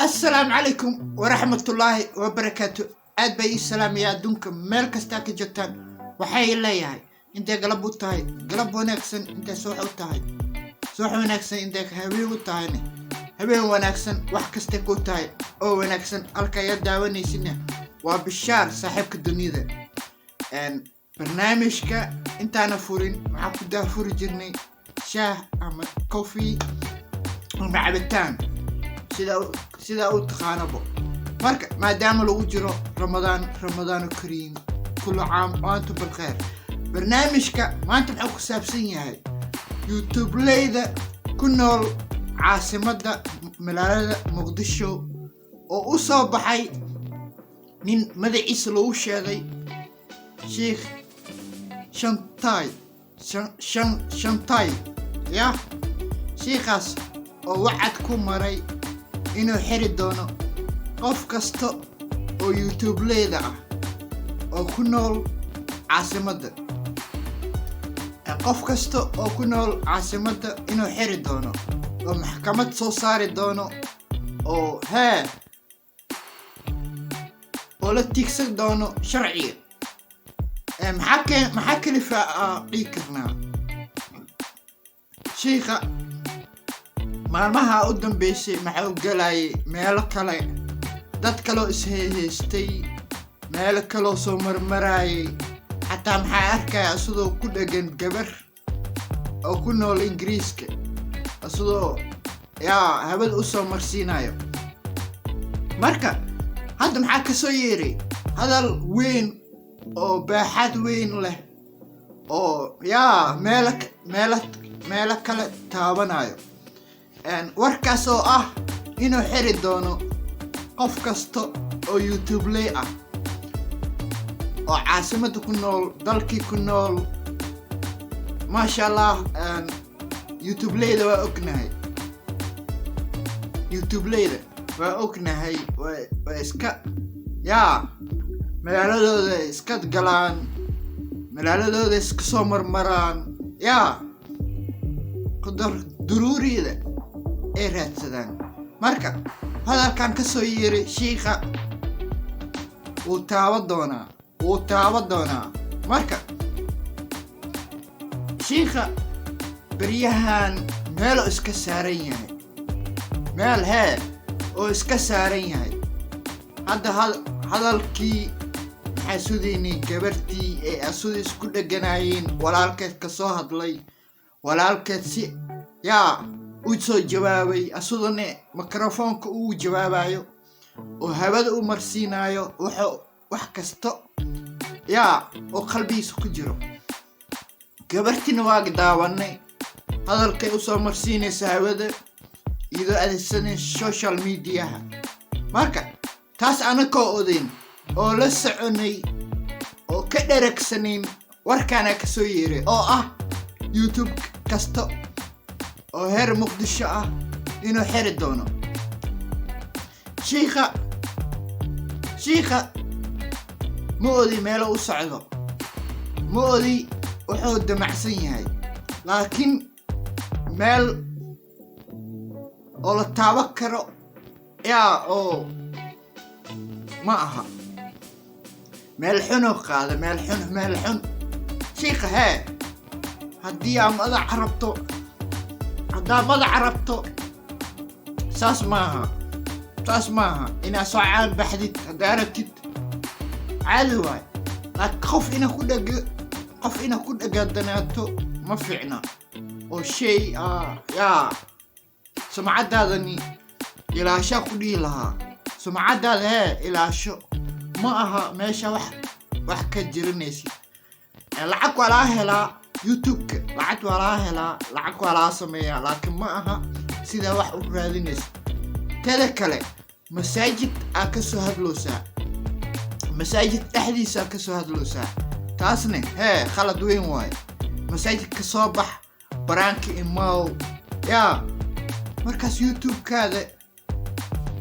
السلام عليكم ورحمة الله وبركاته. aad bay ii salaamaya adduunka meel kasta ka joogtaan. waxay leeyahay intee galab u tahay galab wanaagsan, intee subax u tahay subax wanaagsan, intee habeen u tahayna habeen wanaagsan, wax kasta ku tahay oo wanaagsan. halka aad daawanaysidna waa Bishaar saaxiibka dunida. barnaamijka intaana furin waxaan ku daafuri jirnay shaah ama coffee ama cabitaan sida u taqaanabo. marka maadaama lagu jiro ramadaan kariim, kullu caam wa antum bil khair. barnaamijka maanta wuxuu ku saabsan yahay youtube-leyda ku nool caasimadda magaalada Muqdisho oo u soo baxay nin magaciisa lagu sheegay Sheikh Shantay ya sheekhaas oo wacad ku maray inuu xiri doono qof kasta oo youtube-leyda ah oo ku nool caasimadda. qof kasta oo ku nool caasimadda inuu xiri doono oo maxkamad soo saari doono oo oo la tiigsan doono sharciga. maxaa kalifa dhihi karnaa sheekha maalmaha u dambeysay maxaa u galayay meelo kale, dad kaloo ishaystay, meelo kaloo soo marmarayay. xataa maxaa arkaya asidoo ku dhagan gabar oo ku nool Ingiriiska, asidoo habad u soo marsiinayo. marka hadda maxaa ka soo yeeray hadal weyn oo baaxad weyn leh oo meelo kale taabanayo. warkaas oo ah inuu xiri doono qof kasta oo youtube-ley ah oo caasimadda ku nool, dalkii ku nool. maasha allah. youtube-leyda waa ognahay, youtube-leyda waa ognahay waa iska magaaladooda iska galaan, magaaladooda iska soo marmaraan, qudar duruuriyada ay raadsadaan. marka hadalkan ka soo yeeray sheekha wuu taaban doonaa. marka sheekha beryahan meel oo iska saaran yahay, meel oo iska saaran yahay. hadda hadalkii maxaa sudaynay gabartii ee asudi isku dheganaayeen, walaalkeed ka soo hadlay, walaalkeed si u soo jawaabay, asudana mikrofoonka uu jawaabayo oo habada u marsiinayo wax kasta oo qalbigiisa ku jiro. gabartina waa daawanay hadalkay u soo marsiinaysa habada iyadoo adeegsanay social mediaha. marka taas anakoo odayn oo la soconay oo ka dharagsanayn warkaana ka soo yeeray oo ah youtube kasta oo heer Muqdisho ah inuu xiri doono. sheekha ma odi meelo u socdo, ma odi wuxuu damacsan yahay, laakiin meel oo la taaban karo oo ma aha. meel xunoo qaada, meel xun. sheekha haddii aa madax rabto saas maaha inaa soo caan baxdid. haddaa rabtid caadi waay, laakiin qof ina ku dhagadanaato ma fiicna oo shay sumcadaadani ilaashaa ku dhihi lahaa. sumcadaada ilaasho, ma aha meesha wax ka jiranaysid. lacag waa laga helaa youtube-ka, lacag waa laga sameeyaa, laakiin ma aha sida wax u raadinaysa. teeda kale masaajid aa ka soo hadloosaa, masaajid dhexdiisa ka soo hadloosaa. taasna khalad weyn waaye. masaajid ka soo bax, baraanka imaaw. markaas youtube-kaada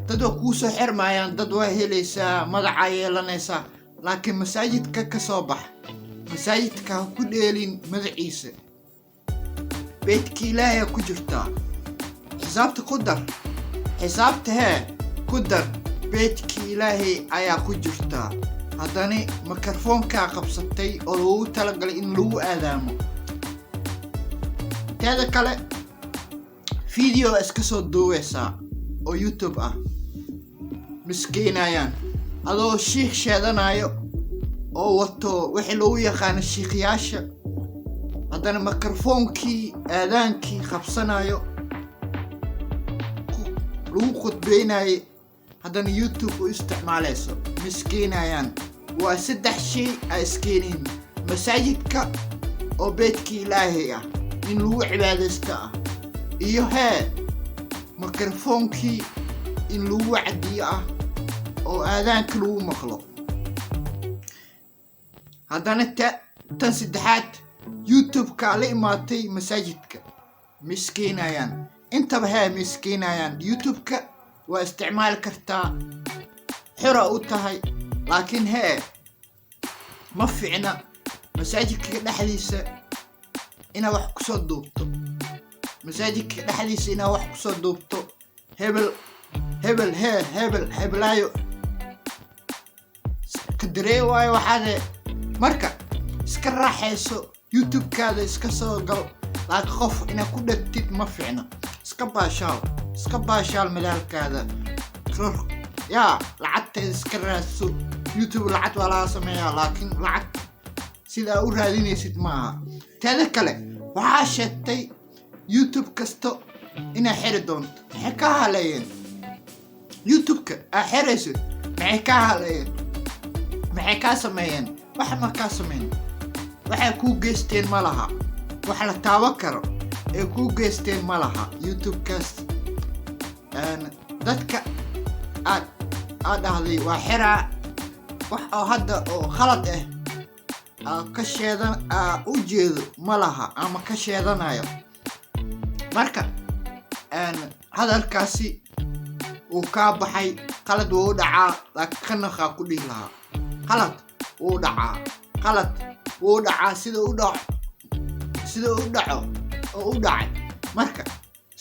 dad waa kuu soo xirmayaan, dad waa helaysaa, magacaa yeelanaysaa. laakiin masaajidka ka soo bax, masaajidka ha ku dheelin magaciisa. beydka ilaahay ku jirtaa, xisaabta ku dar, xisaabta كدر بيتك إلهي أيا كجرتا هداني ميكروفون كا قبصتي أو لو تلقل إن لو آدامو تادا كالي فيديو اسكسو دويسا أو يوتيوب مسكين أيان هذا الشيخ شادنايو أو واتو وحي لو يقان الشيخ ياشا هداني ميكروفونكي آدانكي خبصنايو لو خطبيناي هداني يوتيوب استعماليسو مسكين أيان وسدح شيء اسكينين مساجدك أو بيتك إلهي إن لو عبادستا إيو هاي ميكروفونكي إن لو وعدي أو آذانك لو مخلو هدانا تنسدحات يوتيوب كالي ماتي مساجدك مسكين أيان انت بها مسكين أيان يوتيوبك واستعمال كرتا حرة وتهي لكن هاي ما فينا مساجدك لحديثة إنا wax kusoo duubto masaajidka dhexdiisa inaa wax kusoo duubto hebelaayo ka daree waayo waxaade marka iska raaxayso youtube-kaada iska soo gal laakiin qof inaa ku dhagtid ma fiicna iska baashaal madaalkaada yaa lacagteeda iska raadso youtube lacag waa laga sameeyaa laakiin lacag sidaa u raadinaysid maaha taada kale waxaa sheegtay youtube kasto inaa xiri doonto maxay ka haleeyeen youtube-ka aa xiraysid maxay ka haleeyeen maxay kaa sameeyeen waxa ma kaa sameyn waxay kuu geysteen ma laha wax la taaban karo ee kuu geysteen ma laha youtube-kaas dadka aad dhahday waa xiraa wax oo hadda oo khalad ka sheedan u jeedo ma laha ama ka sheedanayo marka hadalkaasi uu ka baxay qalad wuu dhacaa laakiin kana waxa ku dhihi lahaa qalad wuu dhacaa sida u dhaco oo u dhacay marka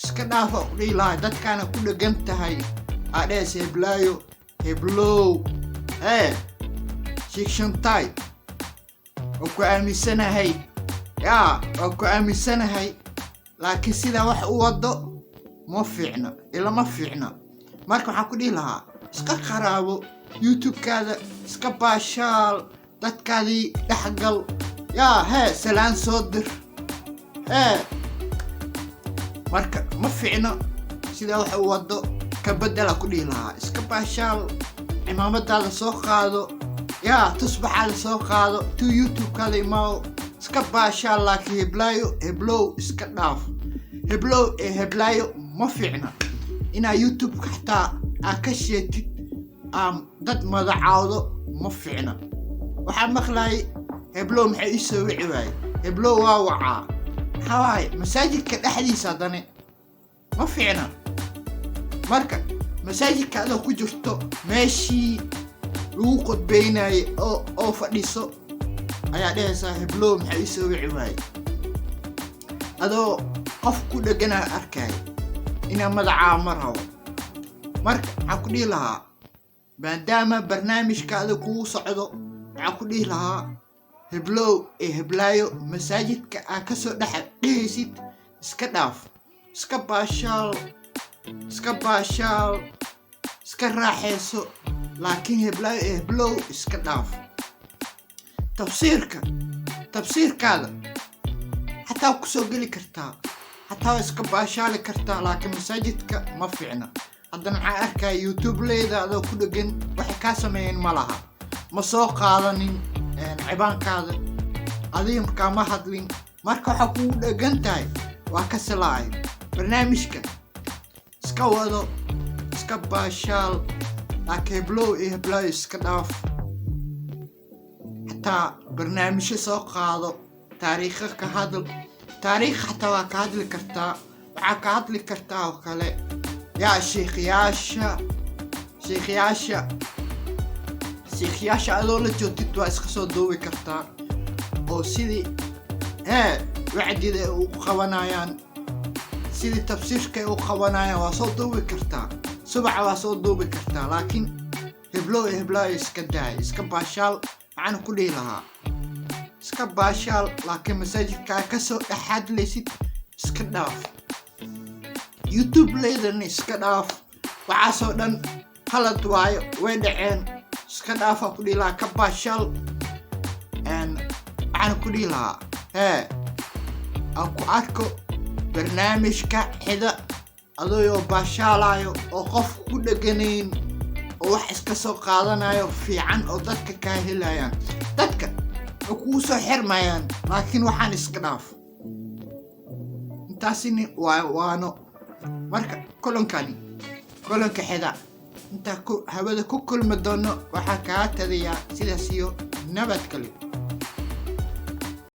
iska dhaafa u dhihi lahaa dadkaana ku dhagan tahay adhees heblow shikshantaay oo ku aaminsanahay laakiin sidaa wax u wado ma fiicna ilama fiicna marka waxaan ku dhihi lahaa iska qaraabo youtube-kaada iska baashaal dadkaadii dhexgal salaan soo dir marka ma fiicno sidaa wax u wado ka bedela ku dhihi lahaa iska baashaal cimaamadaada soo qaado tusbaxaada soo qaado tu youtube-kaada imaawo iska baashaal laakiin heblow iska dhaaf heblaayo ma fiicna inaa youtube-ka xataa aa ka sheetid dad magacaawdo ma fiicna waxaa maqlaayay heblow maxay ii soo wici waaye heblow waa wacaa maxaa waaye masaajidka dhexdiisa haddane ma fiicna marka masaajidka adoo ku jirto meeshii lagu qodbeynaaye oo fadhiso ayaa dhehaysaa heblow maxay ii soo wici waaye adoo qof ku dhaganaa arkay inaa magacaa ma rabo marka waxaan ku dhihi lahaa maadaama barnaamijkaada kugu socdo waxaan ku dhihi lahaa heblow heblaayo masaajidka aa kasoo dhehaysid iska dhaaf iska baashaal iska raaxayso laakiin heblow iska dhaaf tafsiirkaada xataa kusoo geli kartaa xataa iska baashaali kartaa laakiin masaajidka ma fiicna haddana waxaan arkaya youtube-leyda adoo ku dhagan waxay kaa sameeyeen ma laha ma soo qaadanin cibaankaada adiga kama hadlin marka waxaa kugu dhagan tahay waa ka silaay barnaamijka iska wado iska baashaal laakiin heblow iska dhaaf xataa barnaamijyo soo qaado taariikha ka hadal taariikh xataa waa ka hadli kartaa waxaa ka hadli kartaa oo kale sheekhiyaasha adoo la joogtid waa iska soo duubi kartaa oo sidii wacdida ay u qabanayaan sidii tafsiirka ay u qabanayaan waa soo duubi kartaa subax waa soo duubi kartaa laakiin heblo iska daay iska baashaal waxaan ku dhihi lahaa iska baashaal laakiin masaajidka ka soo dhaxadlaysid iska dhaaf YouTube leedan iska dhaaf waxaasoo dhan qalad waayo way dhaceen iska dhaafa ku dhihi lahaa ka baashaal waxaan ku dhihi lahaa aan ku arko barnaamijka xida adoo baashaalayo oo qof ku dhaganayn oo wax iska soo qaadanayo fiican oo dadka ka helayaan dadka ku soo xirmayaan laakiin waxaan iska dhaaf intaasini waano marka kulanka xida inta hawada ku kulma doono waxaa kaa tadiyaa sidaas iyo nabad kale